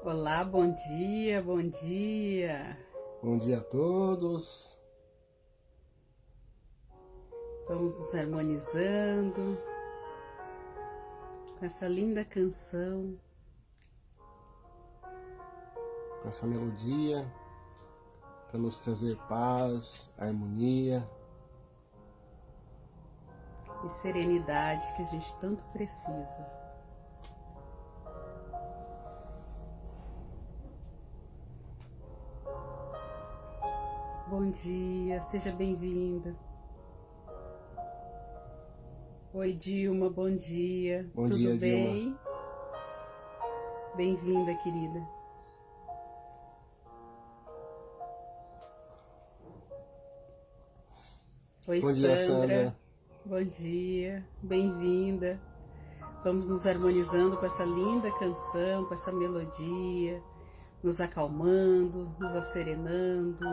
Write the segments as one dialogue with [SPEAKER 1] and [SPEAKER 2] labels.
[SPEAKER 1] Olá, bom dia, bom dia.
[SPEAKER 2] Bom dia a todos.
[SPEAKER 1] Vamos nos harmonizando com essa linda canção.
[SPEAKER 2] Com essa melodia, para nos trazer paz, harmonia.
[SPEAKER 1] E serenidade que a gente tanto precisa. Bom dia, seja bem-vinda. Oi, Dilma, bom dia.
[SPEAKER 2] Bom
[SPEAKER 1] Tudo
[SPEAKER 2] dia,
[SPEAKER 1] bem?
[SPEAKER 2] Dilma.
[SPEAKER 1] Bem-vinda, querida. Oi,
[SPEAKER 2] Bom dia, Sandra.
[SPEAKER 1] Bom dia, bem-vinda. Vamos nos harmonizando com essa linda canção, com essa melodia, nos acalmando, nos asserenando,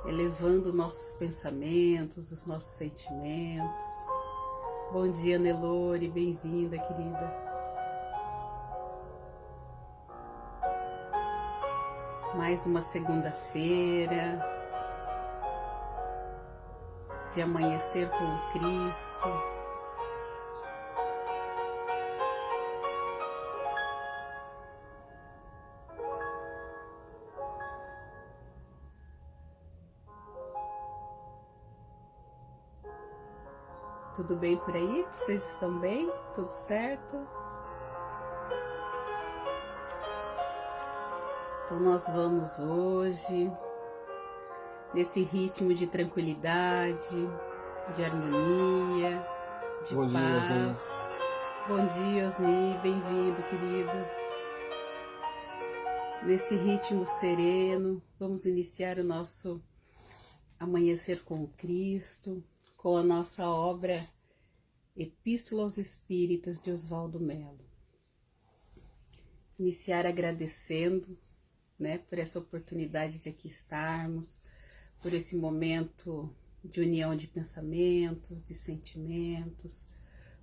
[SPEAKER 1] elevando nossos pensamentos, os nossos sentimentos. Bom dia, Nelore, bem-vinda, querida. Mais uma segunda-feira de amanhecer com o Cristo. Tudo bem por aí? Vocês estão bem? Tudo certo? Então nós vamos hoje nesse ritmo de tranquilidade, de harmonia, de
[SPEAKER 2] Bom dia,
[SPEAKER 1] paz. Bom dia, Osni, bem-vindo, querido. Nesse ritmo sereno, vamos iniciar o nosso amanhecer com o Cristo, com a nossa obra Epístola aos Espíritas de Oswaldo Mello. Iniciar agradecendo, por essa oportunidade de aqui estarmos, por esse momento de união de pensamentos, de sentimentos,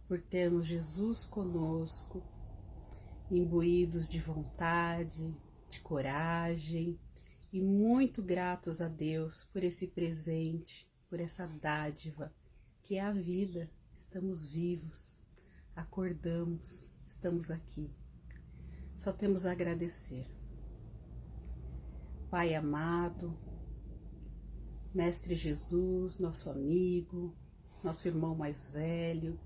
[SPEAKER 1] por termos Jesus conosco, imbuídos de vontade, de coragem e muito gratos a Deus por esse presente, por essa dádiva que é a vida. Estamos vivos, acordamos, estamos aqui. Só temos a agradecer. Pai amado, Mestre Jesus, nosso amigo, nosso irmão mais velho,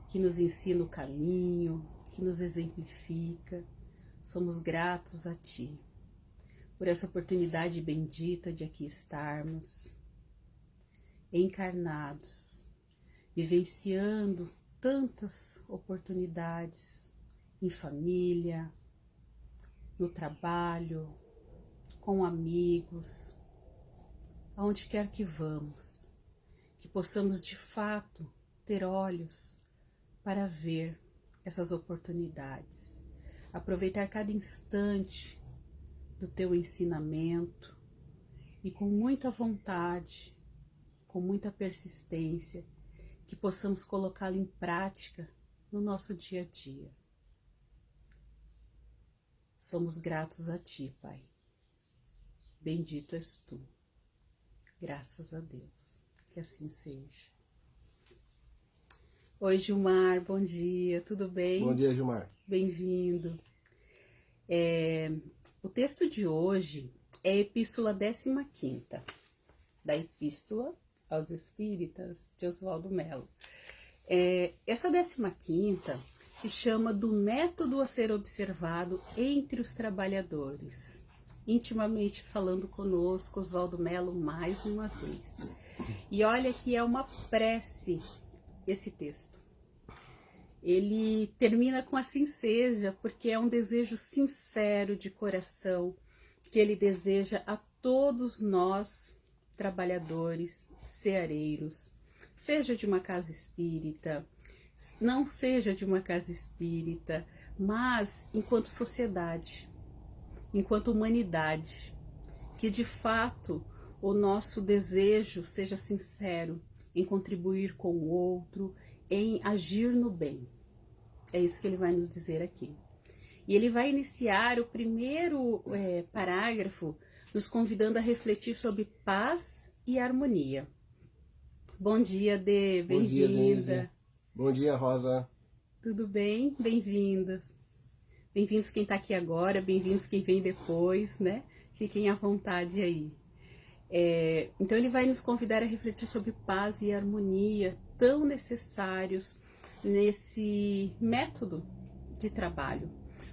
[SPEAKER 1] que nos ensina o caminho, que nos exemplifica, somos gratos a Ti, por essa oportunidade bendita de aqui estarmos, encarnados, vivenciando tantas oportunidades em família, no trabalho, com amigos, aonde quer que vamos, que possamos de fato ter olhos para ver essas oportunidades, aproveitar cada instante do Teu ensinamento e com muita vontade, com muita persistência, que possamos colocá-lo em prática no nosso dia a dia. Somos gratos a Ti, Pai. Bendito és Tu. Graças a Deus. Que assim seja. Oi, Gilmar, bom dia, tudo bem?
[SPEAKER 2] Bom dia, Gilmar.
[SPEAKER 1] Bem-vindo. O texto de hoje é a Epístola 15ª, da Epístola aos Espíritas de Oswaldo Mello. Essa 15ª se chama do método a ser observado entre os trabalhadores. Intimamente falando conosco, Oswaldo Mello, mais uma vez. E olha que é uma prece esse texto. Ele termina com assim seja, porque é um desejo sincero de coração que ele deseja a todos nós, trabalhadores, ceareiros, seja de uma casa espírita, não seja de uma casa espírita, mas enquanto sociedade, enquanto humanidade, que de fato o nosso desejo seja sincero em contribuir com o outro, em agir no bem. É isso que ele vai nos dizer aqui. E ele vai iniciar o primeiro parágrafo nos convidando a refletir sobre paz e harmonia. Bom dia, Dê,
[SPEAKER 2] Bom dia, Denise.
[SPEAKER 1] bem-vinda.
[SPEAKER 2] Bom dia, Rosa.
[SPEAKER 1] Tudo bem? Bem-vindas. Bem-vindos quem está aqui agora, bem-vindos quem vem depois, né? Fiquem à vontade aí. Então ele vai nos convidar a refletir sobre paz e harmonia tão necessários nesse método de trabalho.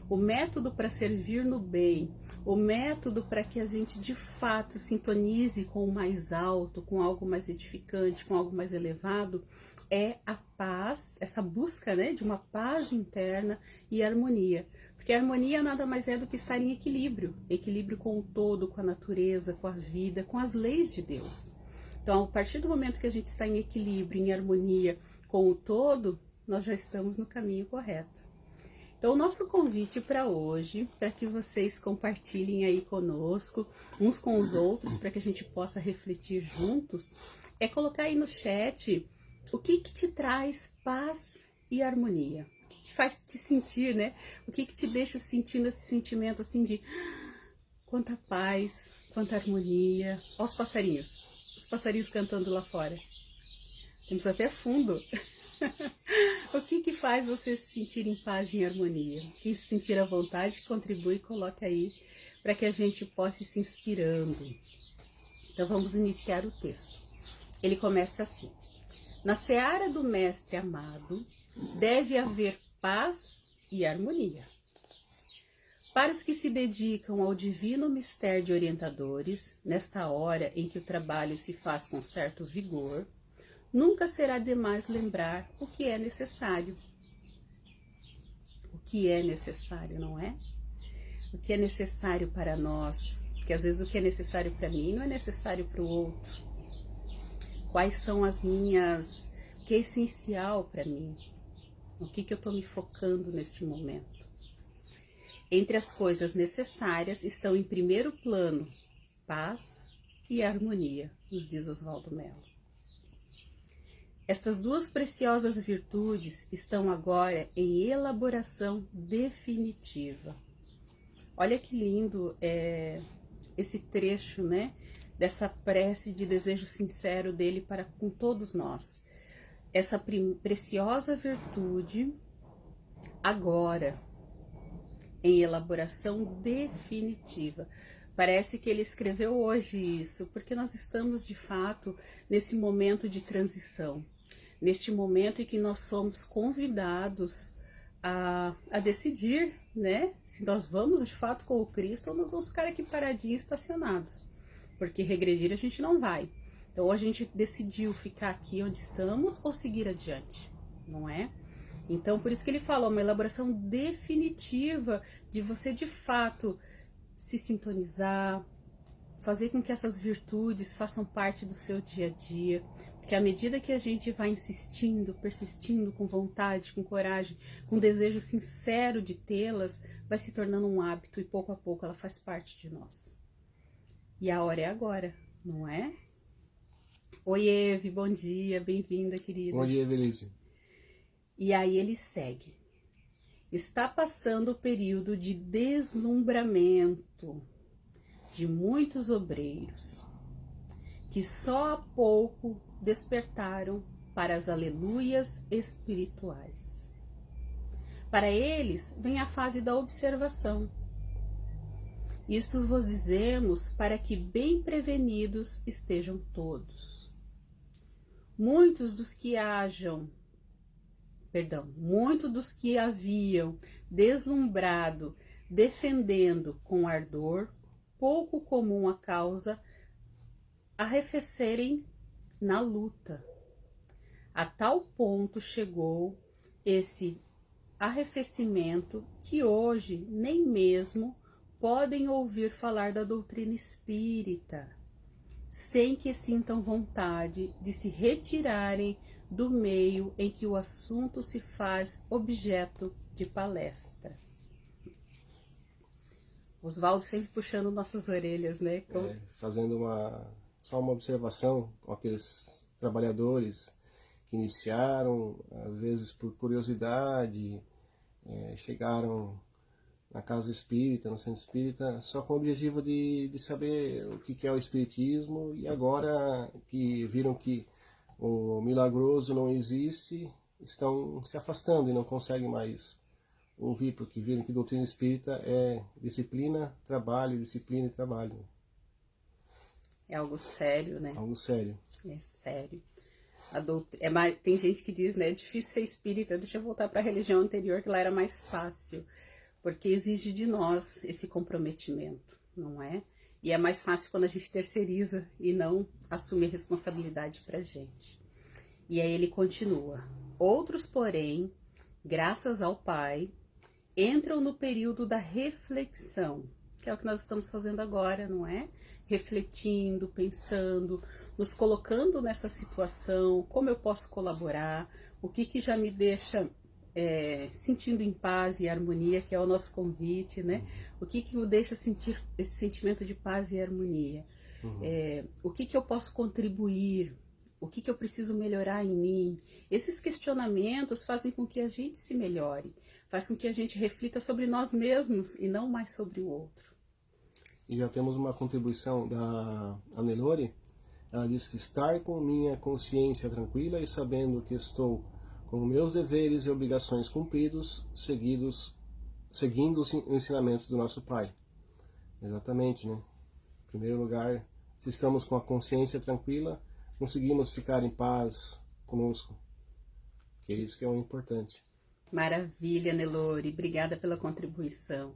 [SPEAKER 1] O método para servir no bem, o método para que a gente de fato sintonize com o mais alto, com algo mais edificante, com algo mais elevado, é a paz, essa busca, né, de uma paz interna e harmonia. Porque a harmonia nada mais é do que estar em equilíbrio, equilíbrio com o todo, com a natureza, com a vida, com as leis de Deus. Então, a partir do momento que a gente está em equilíbrio, em harmonia com o todo, nós já estamos no caminho correto. Então, o nosso convite para hoje, para que vocês compartilhem aí conosco, uns com os outros, para que a gente possa refletir juntos, é colocar aí no chat o que te traz paz e harmonia. O que faz te sentir, né? O que te deixa sentindo esse sentimento assim de quanta paz, quanta harmonia. Olha os passarinhos cantando lá fora. Temos até fundo. O que faz você se sentir em paz e em harmonia? Quem se sentir à vontade, contribui e coloca aí para que a gente possa ir se inspirando. Então vamos iniciar o texto. Ele começa assim: na seara do mestre amado deve haver paz e harmonia. Para os que se dedicam ao divino mistério de orientadores, nesta hora em que o trabalho se faz com certo vigor, nunca será demais lembrar o que é necessário. O que é necessário, não é? O que é necessário para nós. Porque às vezes o que é necessário para mim não é necessário para o outro. Quais são as minhas... O que é essencial para mim? O que eu estou me focando neste momento? Entre as coisas necessárias estão em primeiro plano paz e harmonia, nos diz Oswaldo Mello. Estas duas preciosas virtudes estão agora em elaboração definitiva. Olha que lindo esse trecho, né? Dessa prece de desejo sincero dele para com todos nós. Essa preciosa virtude agora em elaboração definitiva. Parece que ele escreveu hoje isso, porque nós estamos de fato nesse momento de transição. Neste momento em que nós somos convidados a decidir, né? Se nós vamos de fato com o Cristo ou nós vamos ficar aqui paradinhos, estacionados. Porque regredir a gente não vai. Então a gente decidiu ficar aqui onde estamos ou seguir adiante, não é? Então por isso que ele fala, uma elaboração definitiva de você de fato se sintonizar, fazer com que essas virtudes façam parte do seu dia a dia. Porque à medida que a gente vai insistindo, persistindo com vontade, com coragem, com desejo sincero de tê-las, vai se tornando um hábito e pouco a pouco ela faz parte de nós. E a hora é agora, não é? Oi, Eve, bom dia, bem-vinda, querida.
[SPEAKER 2] Bom dia, Evelise.
[SPEAKER 1] E aí ele segue. Está passando o período de deslumbramento de muitos obreiros, que só há pouco despertaram para as aleluias espirituais. Para eles vem a fase da observação. Isto vos dizemos para que bem prevenidos estejam todos. Muitos dos que haviam deslumbrado, defendendo com ardor, pouco comum a causa, arrefecerem na luta. A tal ponto chegou esse arrefecimento que hoje nem mesmo podem ouvir falar da doutrina espírita, sem que sintam vontade de se retirarem do meio em que o assunto se faz objeto de palestra. Oswaldo sempre puxando nossas orelhas, né?
[SPEAKER 2] Fazendo só uma observação com aqueles trabalhadores que iniciaram, às vezes por curiosidade, chegaram na casa espírita, no centro espírita, só com o objetivo de saber o que é o espiritismo, e agora que viram que o milagroso não existe, estão se afastando e não conseguem mais ouvir, porque viram que doutrina espírita é disciplina, trabalho, disciplina e trabalho.
[SPEAKER 1] É algo sério, né?
[SPEAKER 2] Algo sério.
[SPEAKER 1] É sério. Tem gente que diz, né, é difícil ser espírita. Deixa eu voltar para a religião anterior, que lá era mais fácil, porque exige de nós esse comprometimento, não é? E é mais fácil quando a gente terceiriza e não assume a responsabilidade pra gente. E aí ele continua: outros, porém, graças ao Pai, entram no período da reflexão, que é o que nós estamos fazendo agora, não é? Refletindo, pensando, nos colocando nessa situação, como eu posso colaborar, o que já me deixa sentindo em paz e harmonia, que é o nosso convite, né? O que o deixa sentir esse sentimento de paz e harmonia? O que eu posso contribuir? O que eu preciso melhorar em mim? Esses questionamentos fazem com que a gente se melhore, faz com que a gente reflita sobre nós mesmos e não mais sobre o outro.
[SPEAKER 2] E já temos uma contribuição da Anelore. Ela diz que estar com minha consciência tranquila e sabendo que estou com meus deveres e obrigações cumpridos, seguindo os ensinamentos do nosso Pai. Exatamente, né? Em primeiro lugar, se estamos com a consciência tranquila, conseguimos ficar em paz conosco, que é isso que é o importante.
[SPEAKER 1] Maravilha, Nelore, obrigada pela contribuição.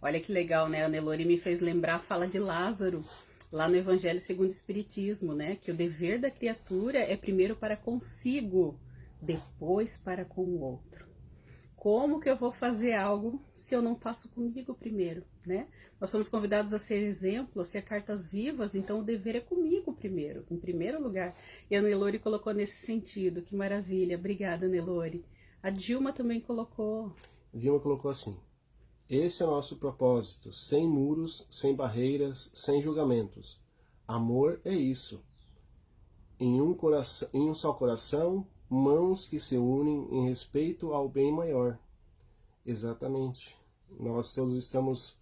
[SPEAKER 1] Olha que legal, né? A Nelore me fez lembrar a fala de Lázaro, lá no Evangelho segundo o Espiritismo, né? Que o dever da criatura é primeiro para consigo, depois para com o outro. Como que eu vou fazer algo se eu não faço comigo primeiro, né? Nós somos convidados a ser exemplo, a ser cartas vivas, então o dever é comigo primeiro, em primeiro lugar. E a Nelore colocou nesse sentido, que maravilha. Obrigada, Nelore. A Dilma também colocou.
[SPEAKER 2] A Dilma colocou assim: esse é o nosso propósito, sem muros, sem barreiras, sem julgamentos. Amor é isso. Em um só coração, mãos que se unem em respeito ao bem maior. Exatamente. Nós todos estamos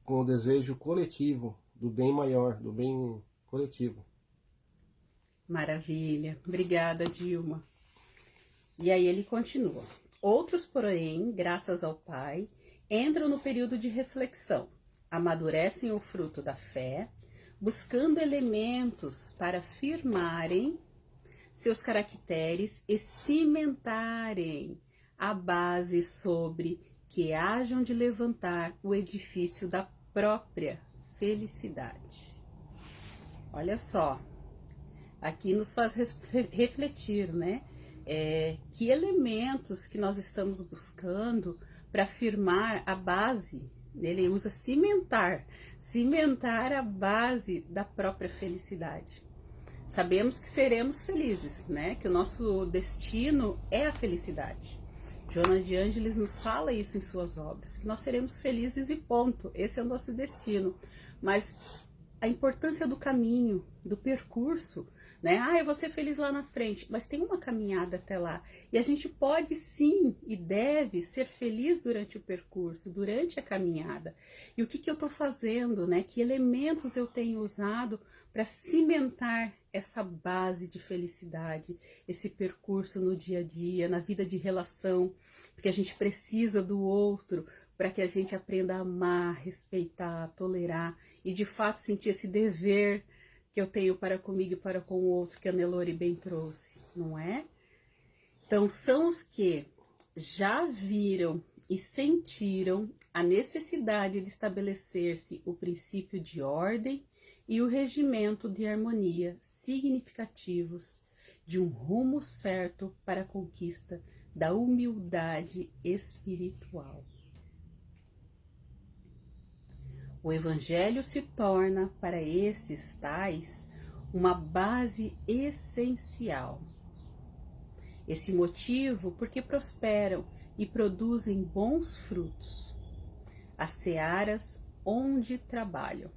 [SPEAKER 2] com o desejo coletivo do bem maior, do bem coletivo.
[SPEAKER 1] Maravilha. Obrigada, Dilma. E aí ele continua. Outros, porém, graças ao Pai, entram no período de reflexão, amadurecem o fruto da fé, buscando elementos para firmarem seus caracteres e cimentarem a base sobre que hajam de levantar o edifício da própria felicidade. Olha só, aqui nos faz refletir, né? Que elementos que nós estamos buscando para firmar a base, ele usa cimentar a base da própria felicidade. Sabemos que seremos felizes, né? Que o nosso destino é a felicidade. Joana de Ângeles nos fala isso em suas obras, que nós seremos felizes e ponto, esse é o nosso destino. Mas a importância do caminho, do percurso, né? Eu vou ser feliz lá na frente, mas tem uma caminhada até lá. E a gente pode sim e deve ser feliz durante o percurso, durante a caminhada. E o que eu estou fazendo, né? Que elementos eu tenho usado para cimentar essa base de felicidade, esse percurso no dia a dia, na vida de relação, porque a gente precisa do outro para que a gente aprenda a amar, respeitar, tolerar e de fato sentir esse dever que eu tenho para comigo e para com o outro, que a Nelore bem trouxe, não é? Então são os que já viram e sentiram a necessidade de estabelecer-se o princípio de ordem e o regimento de harmonia significativos de um rumo certo para a conquista da humildade espiritual. O Evangelho se torna, para esses tais, uma base essencial. Esse motivo porque prosperam e produzem bons frutos, as searas onde trabalham.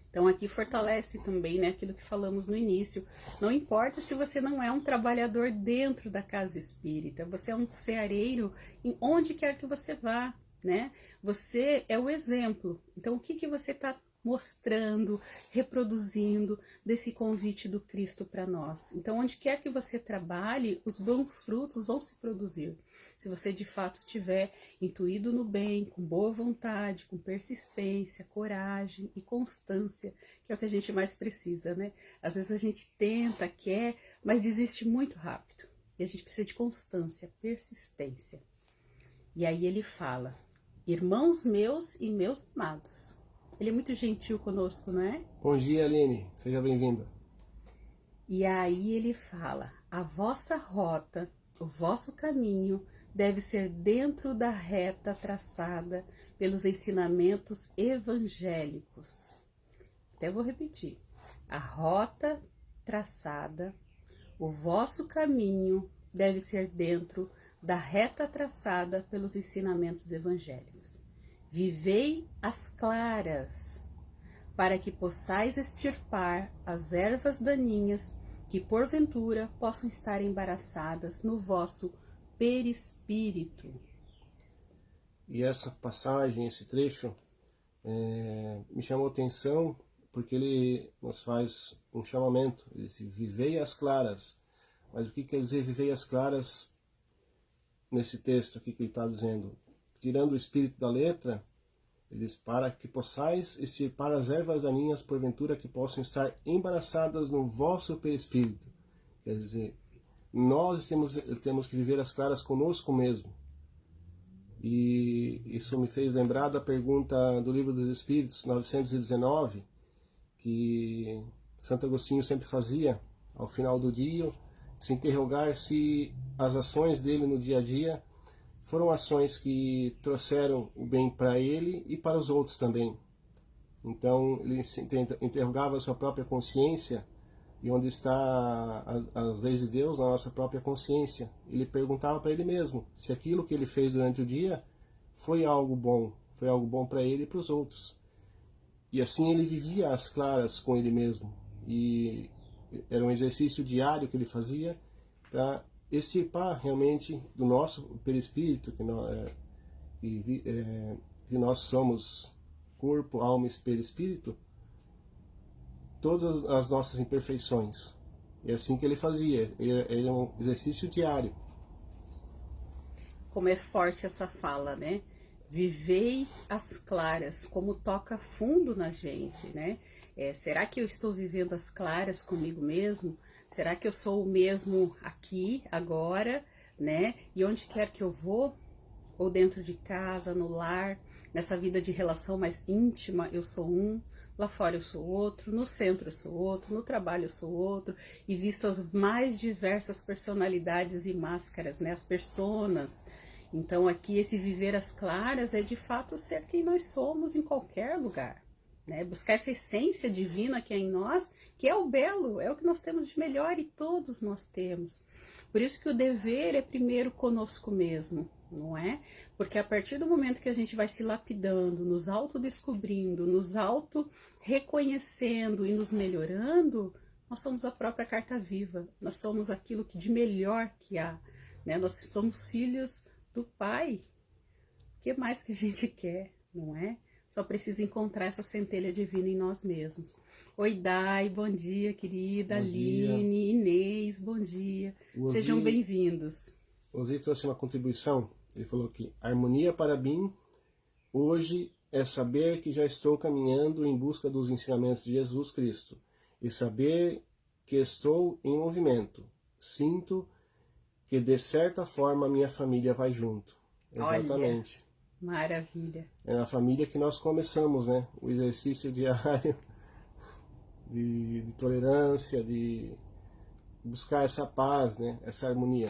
[SPEAKER 1] Então aqui fortalece também, né, aquilo que falamos no início. Não importa se você não é um trabalhador dentro da casa espírita, você é um ceareiro em onde quer que você vá, né? Você é o exemplo. Então o que que você está mostrando, reproduzindo desse convite do Cristo para nós? Então onde quer que você trabalhe, os bons frutos vão se produzir. Se você de fato estiver intuído no bem, com boa vontade, com persistência, coragem e constância, que é o que a gente mais precisa, né? Às vezes a gente tenta, quer, mas desiste muito rápido. E a gente precisa de constância, persistência. E aí ele fala: irmãos meus e meus amados. Ele é muito gentil conosco, não é?
[SPEAKER 2] Bom dia, Aline. Seja bem-vinda.
[SPEAKER 1] E aí ele fala: a vossa rota, o vosso caminho deve ser dentro da reta traçada pelos ensinamentos evangélicos. Até vou repetir. A rota traçada, o vosso caminho deve ser dentro da reta traçada pelos ensinamentos evangélicos. Vivei as claras, para que possais extirpar as ervas daninhas que porventura possam estar embaraçadas no vosso perispírito.
[SPEAKER 2] E essa passagem, esse trecho, me chamou a atenção porque ele nos faz um chamamento. Ele diz: vivei as claras. Mas o que quer dizer vivei as claras nesse texto aqui que ele está dizendo? Tirando o espírito da letra, ele diz: para que possais extirpar as ervas daninhas porventura que possam estar embaraçadas no vosso perispírito. Quer dizer, nós temos que viver as claras conosco mesmo. E isso me fez lembrar da pergunta do Livro dos Espíritos, 919, que Santo Agostinho sempre fazia ao final do dia, se interrogar se as ações dele no dia a dia foram ações que trouxeram o bem para ele e para os outros também. Então ele interrogava a sua própria consciência, e onde está as leis de Deus na nossa própria consciência. Ele perguntava para ele mesmo se aquilo que ele fez durante o dia foi algo bom para ele e para os outros. E assim ele vivia às claras com ele mesmo. E era um exercício diário que ele fazia para extirpar realmente do nosso perispírito, que nós somos corpo, alma e perispírito, todas as nossas imperfeições. É assim que ele fazia. Ele é um exercício diário.
[SPEAKER 1] Como é forte essa fala, né? Vivei as claras, como toca fundo na gente, né? Será que eu estou vivendo as claras comigo mesmo? Será que eu sou o mesmo aqui, agora, né? E onde quer que eu vou, ou dentro de casa, no lar, nessa vida de relação mais íntima, eu sou um, lá fora eu sou outro, no centro eu sou outro, no trabalho eu sou outro, e visto as mais diversas personalidades e máscaras, né? As personas. Então aqui esse viver as claras é de fato ser quem nós somos em qualquer lugar, né? Buscar essa essência divina que é em nós, que é o belo, é o que nós temos de melhor e todos nós temos. Por isso que o dever é primeiro conosco mesmo, não é? Porque a partir do momento que a gente vai se lapidando, nos autodescobrindo, nos auto-reconhecendo e nos melhorando, nós somos a própria carta viva, nós somos aquilo que de melhor que há, né? Nós somos filhos do Pai. O que mais que a gente quer, não é? Só precisa encontrar essa centelha divina em nós mesmos. Oi, Dai, bom dia, querida.
[SPEAKER 2] Bom
[SPEAKER 1] Aline,
[SPEAKER 2] dia.
[SPEAKER 1] Inês, bom dia. Sejam bem-vindos.
[SPEAKER 2] O Zi trouxe uma contribuição. Ele falou que harmonia para mim hoje é saber que já estou caminhando em busca dos ensinamentos de Jesus Cristo e saber que estou em movimento. Sinto que de certa forma a minha família vai junto. Exatamente.
[SPEAKER 1] Olha, maravilha.
[SPEAKER 2] É na família que nós começamos, né? O exercício diário de tolerância, de buscar essa paz, né? Essa harmonia.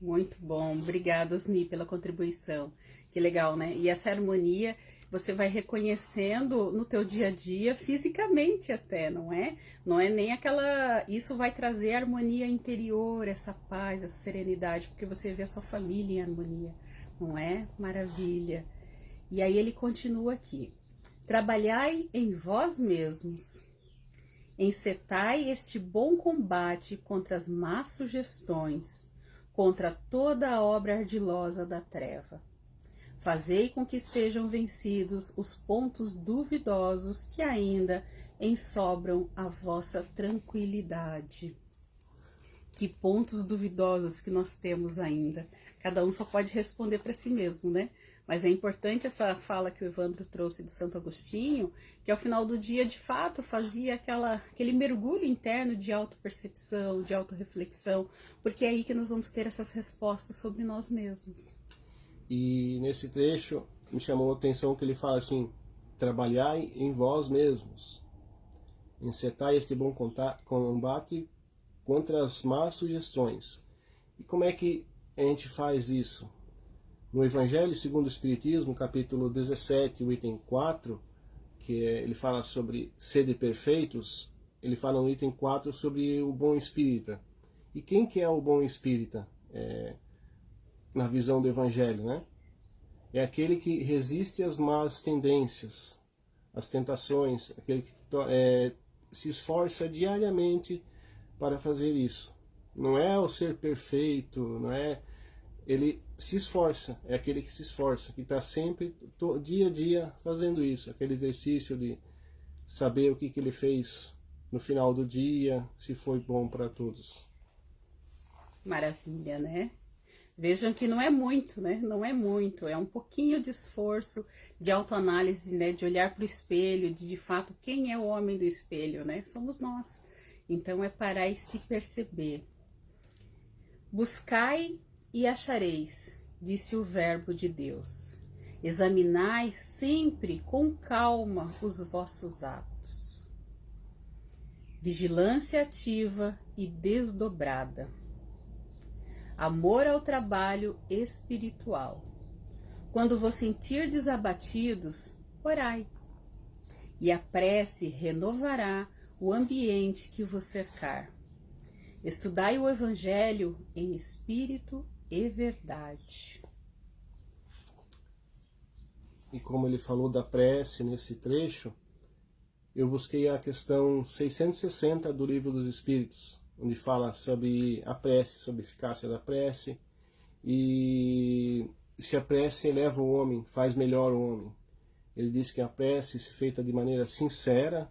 [SPEAKER 1] Muito bom. Obrigada, Osni, pela contribuição. Que legal, né? E essa harmonia você vai reconhecendo no teu dia a dia, fisicamente até, não é? Não é nem aquela... Isso vai trazer harmonia interior, essa paz, essa serenidade, porque você vê a sua família em harmonia, não é? Maravilha. E aí ele continua aqui. Trabalhai em vós mesmos, encetai este bom combate contra as más sugestões, contra toda a obra ardilosa da treva. Fazei com que sejam vencidos os pontos duvidosos que ainda ensobram a vossa tranquilidade. Que pontos duvidosos que nós temos ainda. Cada um só pode responder para si mesmo, né? Mas é importante essa fala que o Evandro trouxe do Santo Agostinho, que ao final do dia, de fato, fazia aquele mergulho interno de autopercepção, de autorreflexão, porque é aí que nós vamos ter essas respostas sobre nós mesmos.
[SPEAKER 2] E nesse trecho me chamou a atenção que ele fala assim: trabalhai em vós mesmos, encetai este bom combate contra as más sugestões. E como é que a gente faz isso? No Evangelho segundo o Espiritismo, capítulo 17, o item 4, ele fala sobre sede perfeitos, ele fala no item 4 sobre o bom espírita. E quem que é o bom espírita? Na visão do Evangelho, né? É aquele que resiste às más tendências, às tentações, aquele que se esforça diariamente para fazer isso. Não é o ser perfeito, não é... Ele se esforça, é aquele que se esforça, que está sempre, dia a dia, fazendo isso. Aquele exercício de saber o que ele fez no final do dia, se foi bom para todos.
[SPEAKER 1] Maravilha, né? Vejam que não é muito, né? Não é muito, é um pouquinho de esforço, de autoanálise, né? De olhar para o espelho, de fato, quem é o homem do espelho, né? Somos nós. Então é parar e se perceber. Buscai e achareis, disse o Verbo de Deus. Examinai sempre com calma os vossos atos. Vigilância ativa e desdobrada. Amor ao trabalho espiritual. Quando vos sentirdes abatidos, orai. E a prece renovará o ambiente que vos cercar. Estudai o Evangelho em espírito e verdade.
[SPEAKER 2] E como ele falou da prece nesse trecho, eu busquei a questão 660 do Livro dos Espíritos, onde fala sobre a prece, sobre a eficácia da prece, e se a prece eleva o homem, faz melhor o homem. Ele diz que a prece, se feita de maneira sincera,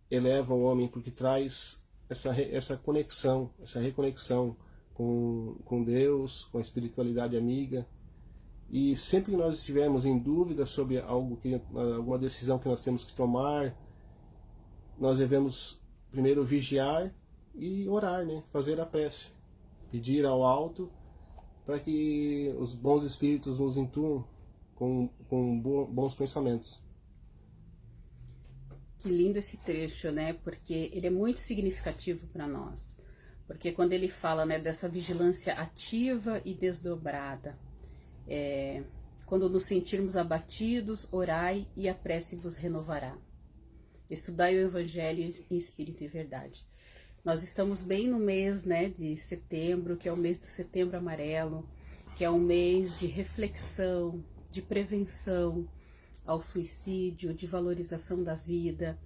[SPEAKER 2] eleva o homem, porque traz essa conexão, essa reconexão com Deus, com a espiritualidade amiga. E sempre que nós estivermos em dúvida sobre alguma decisão que nós temos que tomar, nós devemos primeiro vigiar e orar, né? Fazer a prece, pedir ao alto para que os bons espíritos nos intuam com bons pensamentos.
[SPEAKER 1] Que lindo esse trecho, né? Porque ele é muito significativo para nós. Porque quando ele fala, né, dessa vigilância ativa e desdobrada, quando nos sentirmos abatidos, orai e a prece vos renovará. Estudai o Evangelho em espírito e verdade. Nós estamos bem no mês, né, de setembro, que é o mês do Setembro Amarelo, que é um mês de reflexão, de prevenção ao suicídio, de valorização da vida,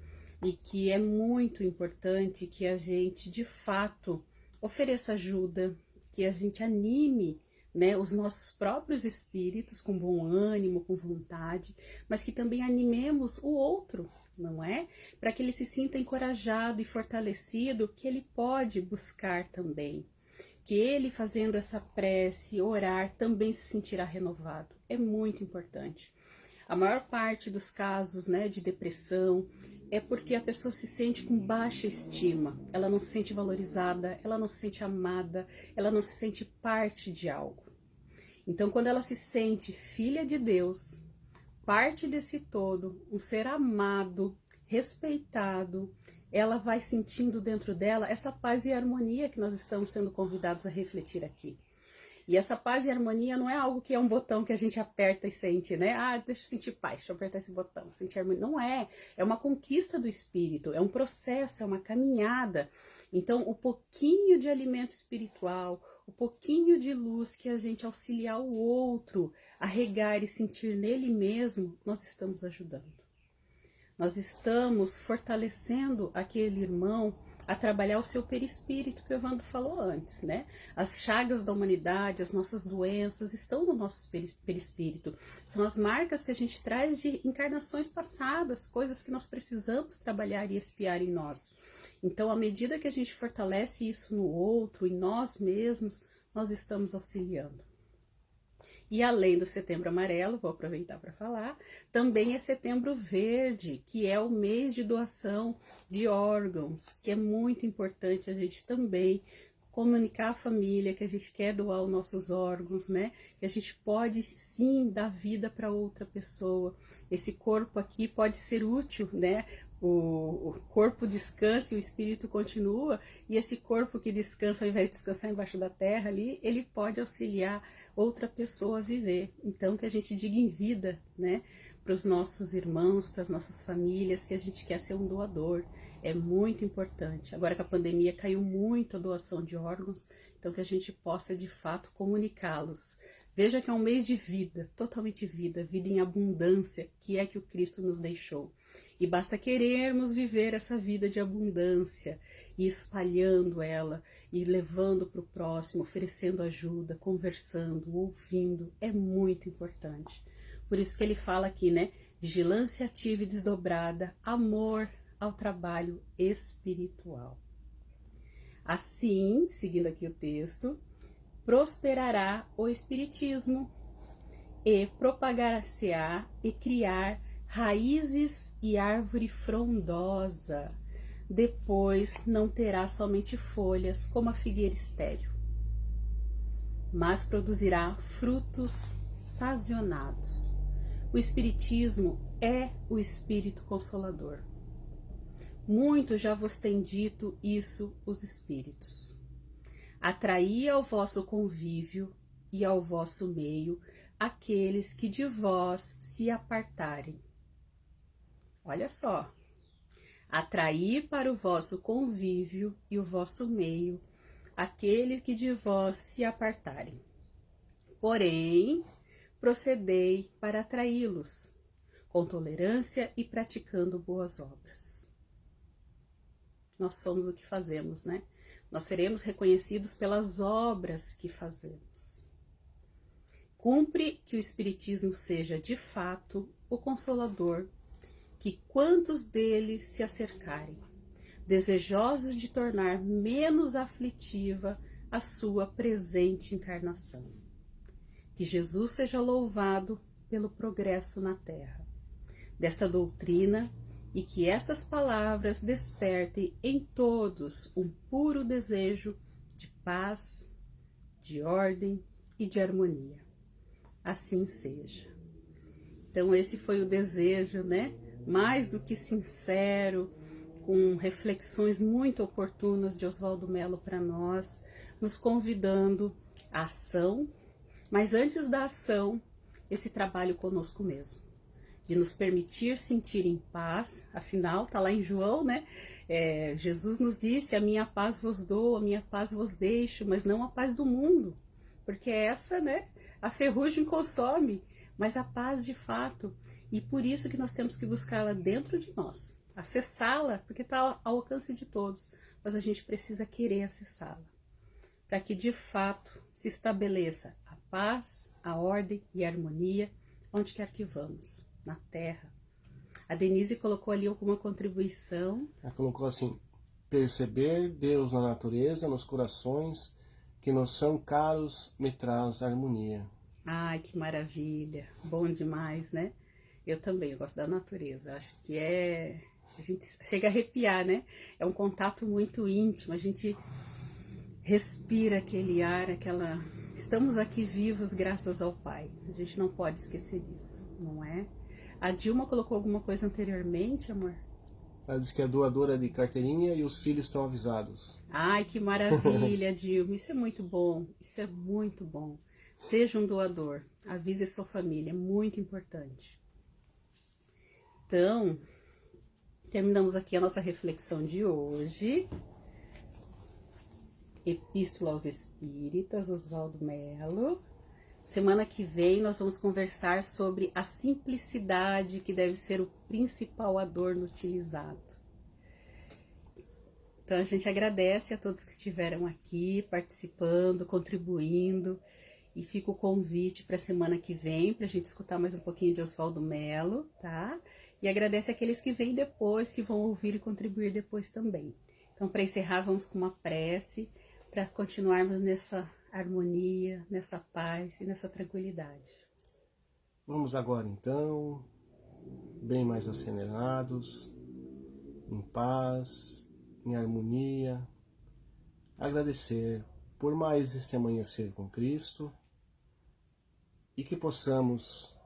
[SPEAKER 1] e que é muito importante que a gente, de fato, ofereça ajuda, que a gente anime, né, os nossos próprios espíritos com bom ânimo, com vontade, mas que também animemos o outro, não é? Para que ele se sinta encorajado e fortalecido, que ele pode buscar também. Que ele, fazendo essa prece, orar, também se sentirá renovado. É muito importante. A maior parte dos casos, né, de depressão é porque a pessoa se sente com baixa estima, ela não se sente valorizada, ela não se sente amada, ela não se sente parte de algo. Então, quando ela se sente filha de Deus, parte desse todo, um ser amado, respeitado, ela vai sentindo dentro dela essa paz e harmonia que nós estamos sendo convidados a refletir aqui. E essa paz e harmonia não é algo que é um botão que a gente aperta e sente, né? Ah, deixa eu sentir paz, deixa eu apertar esse botão, sentir harmonia. Não é, é uma conquista do espírito, é um processo, é uma caminhada. Então, o pouquinho de alimento espiritual, o pouquinho de luz que a gente auxiliar o outro a regar e sentir nele mesmo, nós estamos ajudando. Nós estamos fortalecendo aquele irmão a trabalhar o seu perispírito, que o Evandro falou antes, né? As chagas da humanidade, as nossas doenças estão no nosso perispírito. São as marcas que a gente traz de encarnações passadas, coisas que nós precisamos trabalhar e expiar em nós. Então, à medida que a gente fortalece isso no outro, em nós mesmos, nós estamos auxiliando. E além do Setembro Amarelo, vou aproveitar para falar, também é Setembro Verde, que é o mês de doação de órgãos, que é muito importante a gente também comunicar à família que a gente quer doar os nossos órgãos, né? Que a gente pode sim dar vida para outra pessoa. Esse corpo aqui pode ser útil, né? O corpo descansa e o espírito continua, e esse corpo que descansa, ao invés de descansar embaixo da terra ali, ele pode auxiliar outra pessoa a viver. Então, que a gente diga em vida, né, para os nossos irmãos, para as nossas famílias, que a gente quer ser um doador. É muito importante. Agora que a pandemia caiu muito a doação de órgãos, então que a gente possa, de fato, comunicá-los. Veja que é um mês de vida, totalmente vida em abundância, que é que o Cristo nos deixou. E basta querermos viver essa vida de abundância, e espalhando ela, e levando para o próximo, oferecendo ajuda, conversando, ouvindo, é muito importante. Por isso que ele fala aqui, né? Vigilância ativa e desdobrada, amor ao trabalho espiritual. Assim, seguindo aqui o texto, prosperará o espiritismo e propagar-se-á e criar raízes e árvore frondosa. Depois não terá somente folhas como a figueira estéril, mas produzirá frutos sazionados. O espiritismo é o espírito consolador. Muito já vos têm dito isso os espíritos. Atraí ao vosso convívio e ao vosso meio aqueles que de vós se apartarem. Olha só. Atraí para o vosso convívio e o vosso meio aquele que de vós se apartarem. Porém, procedei para atraí-los, com tolerância e praticando boas obras. Nós somos o que fazemos, né? Nós seremos reconhecidos pelas obras que fazemos. Cumpre que o Espiritismo seja, de fato, o Consolador, que quantos dele se acercarem, desejosos de tornar menos aflitiva a sua presente encarnação. Que Jesus seja louvado pelo progresso na terra desta doutrina e que estas palavras despertem em todos um puro desejo de paz, de ordem e de harmonia. Assim seja. Então esse foi o desejo, né? Mais do que sincero, com reflexões muito oportunas de Oswaldo Mello para nós, nos convidando à ação, mas antes da ação, esse trabalho conosco mesmo, de nos permitir sentir em paz. Afinal, está lá em João, né? Jesus nos disse: a minha paz vos dou, a minha paz vos deixo, mas não a paz do mundo, porque essa, né, a ferrugem consome, mas a paz de fato. E por isso que nós temos que buscá-la dentro de nós, acessá-la, porque está ao alcance de todos, mas a gente precisa querer acessá-la, para que de fato se estabeleça a paz, a ordem e a harmonia, onde quer que vamos, na Terra. A Denise colocou ali alguma contribuição.
[SPEAKER 2] Ela colocou assim: perceber Deus na natureza, nos corações que nos são caros, me traz harmonia.
[SPEAKER 1] Ai, que maravilha, bom demais, né? Eu também, eu gosto da natureza, acho que a gente chega a arrepiar, né? É um contato muito íntimo, a gente respira aquele ar, estamos aqui vivos graças ao Pai, a gente não pode esquecer disso, não é? A Dilma colocou alguma coisa anteriormente, amor?
[SPEAKER 2] Ela diz que é doadora de carteirinha e os filhos estão avisados.
[SPEAKER 1] Ai, que maravilha, Dilma, isso é muito bom, isso é muito bom. Seja um doador, avise a sua família, é muito importante. Então, terminamos aqui a nossa reflexão de hoje. Epístola aos Espíritas, Oswaldo Mello. Semana que vem nós vamos conversar sobre a simplicidade que deve ser o principal adorno utilizado. Então a gente agradece a todos que estiveram aqui participando, contribuindo, e fica o convite para a semana que vem para a gente escutar mais um pouquinho de Oswaldo Mello, tá? E agradece aqueles que vêm depois, que vão ouvir e contribuir depois também. Então, para encerrar, vamos com uma prece para continuarmos nessa harmonia, nessa paz e nessa tranquilidade.
[SPEAKER 2] Vamos agora então, bem mais acelerados, em paz, em harmonia, agradecer por mais este amanhecer com Cristo e que possamos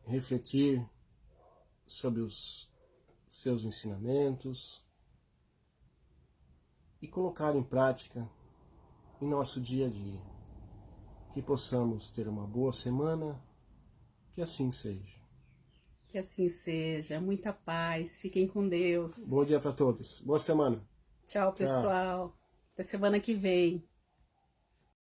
[SPEAKER 2] refletir sobre os seus ensinamentos e colocar em prática em nosso dia a dia. Que possamos ter uma boa semana, que assim seja.
[SPEAKER 1] Que assim seja, muita paz, fiquem com Deus.
[SPEAKER 2] Bom dia para todos, boa semana.
[SPEAKER 1] Tchau, pessoal. Até semana que vem.